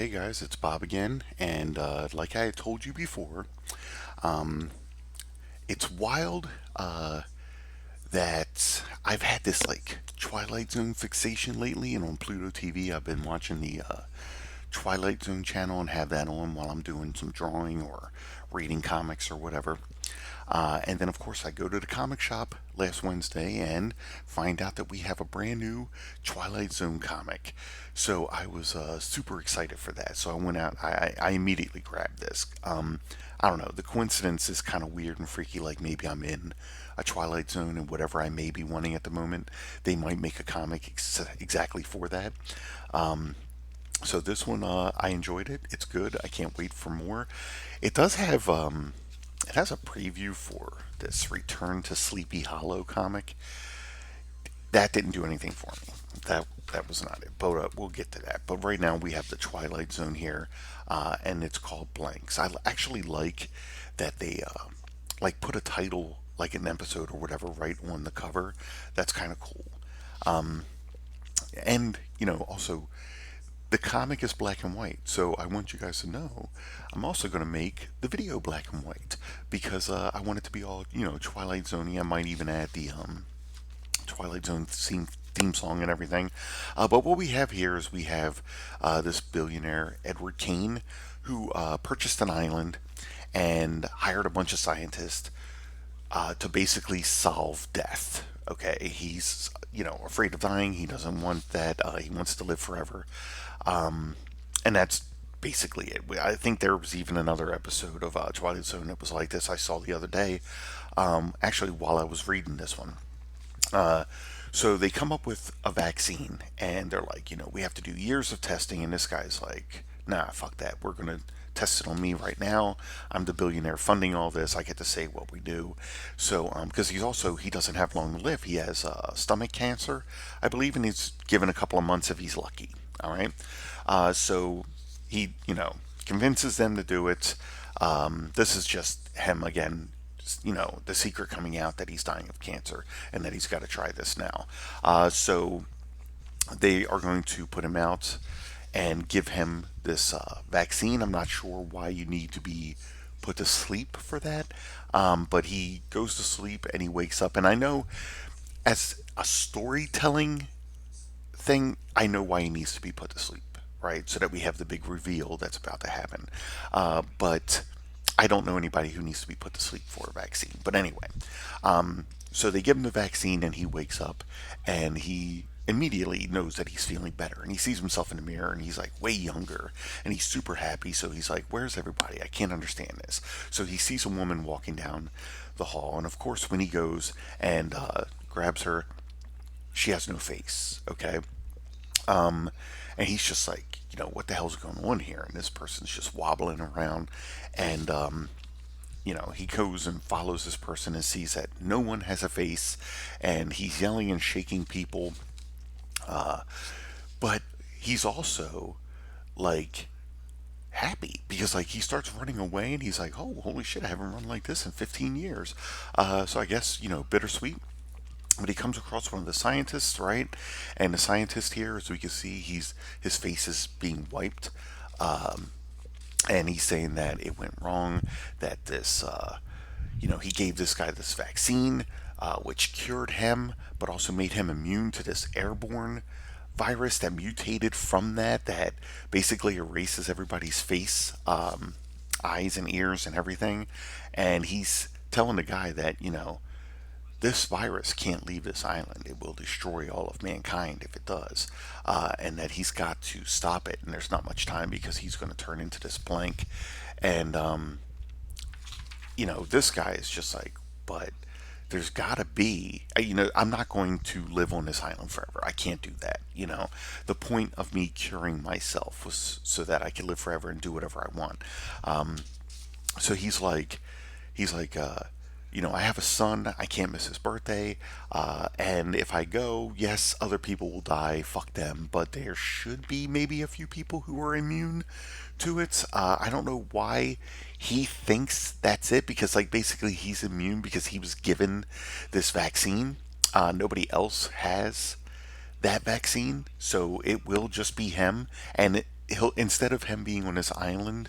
Okay, guys, it's Bob again, and like I had told you before, um, it's wild that I've had this like Twilight Zone fixation lately, and on Pluto TV, I've been watching the Twilight Zone channel and have that on while I'm doing some drawing or reading comics or whatever. And then, of course, I go to the comic shop last Wednesday and find out that we have a brand new Twilight Zone comic. So I was super excited for that. So I went out, I immediately grabbed this. I don't know, the coincidence is kind of weird and freaky. Like maybe I'm in a Twilight Zone and whatever I may be wanting at the moment, they might make a comic exactly for that. So this one, I enjoyed it. It's good. I can't wait for more. It does have it has a preview for this Return to Sleepy Hollow comic. That didn't do anything for me. That was not it. But we'll get to that. But right now we have the Twilight Zone here, and it's called Blanks. Actually like that they like put a title like an episode or whatever right on the cover. That's kind of cool. And also the comic is black and white, so I want you guys to know I'm also going to make the video black and white because I want it to be all Twilight Zone. I might even add the Twilight Zone theme song and everything. But what we have here is we have this billionaire Edward Kane who purchased an island and hired a bunch of scientists to basically solve death. Okay, he's afraid of dying. He doesn't want that. He wants to live forever, and that's basically it. I think there was even another episode of Twilight Zone that was like this. I saw the other day, actually while I was reading this one. Uh, so they come up with a vaccine, and they're like, we have to do years of testing, and this guy's like, nah, fuck that. We're gonna test it on me right now. I'm the billionaire funding all this. I get to say what we do. So, because he doesn't have long to live. He has stomach cancer, I believe, and he's given a couple of months if he's lucky. All right. So he, convinces them to do it. This is just him again, the secret coming out that he's dying of cancer and that he's got to try this now. So they are going to put him out and give him this vaccine. I'm not sure why you need to be put to sleep for that, but he goes to sleep and he wakes up. And I know, as a storytelling thing, I know why he needs to be put to sleep, right? So that we have the big reveal that's about to happen. But I don't know anybody who needs to be put to sleep for a vaccine. But anyway, so they give him the vaccine and he wakes up and he immediately knows that he's feeling better and he sees himself in the mirror and he's like way younger and he's super happy. So he's like, where's everybody? I can't understand this. So he sees a woman walking down the hall, and of course when he goes and grabs her, she has no face. Okay. And he's just like, what the hell's going on here? And this person's just wobbling around, and he goes and follows this person and sees that no one has a face, and he's yelling and shaking people. But he's also like happy because like he starts running away and he's like, oh, holy shit, I haven't run like this in 15 years. So I guess, bittersweet. But he comes across one of the scientists, right? And the scientist here, as we can see, his face is being wiped. And he's saying that it went wrong, that he gave this guy this vaccine, which cured him, but also made him immune to this airborne virus that mutated from that basically erases everybody's face, eyes and ears and everything. And he's telling the guy that, this virus can't leave this island. It will destroy all of mankind if it does. And that he's got to stop it. And there's not much time because he's going to turn into this blank. And, this guy is just like, but there's got to be, I'm not going to live on this island forever. I can't do that. The point of me curing myself was so that I could live forever and do whatever I want. So I have a son. I can't miss his birthday. And if I go, yes, other people will die. Fuck them. But there should be maybe a few people who are immune to it. I don't know why he thinks that's it because, like, basically he's immune because he was given this vaccine. Nobody else has that vaccine, so it will just be him. And he'll, instead of him being on this island,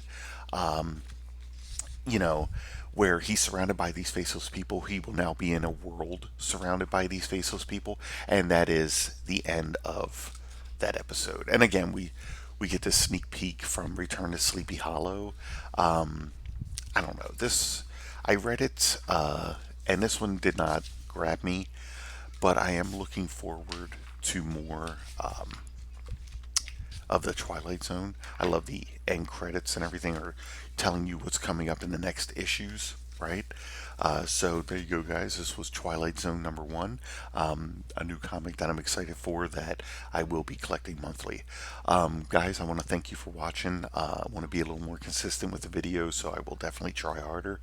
you know, where he's surrounded by these faceless people, he will now be in a world surrounded by these faceless people, and that is the end of that episode. And again, we get this sneak peek from Return to Sleepy Hollow. I don't know this. I read it, and this one did not grab me, but I am looking forward to more of the Twilight Zone. I love the end credits and everything are telling you what's coming up in the next issues, right? So there you go, guys. This was Twilight Zone #1, a new comic that I'm excited for that I will be collecting monthly. Guys, I want to thank you for watching. I want to be a little more consistent with the videos, so I will definitely try harder.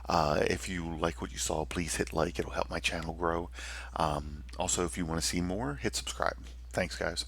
If you like what you saw, please hit like. It'll help my channel grow. Also, if you want to see more, hit subscribe. Thanks, guys.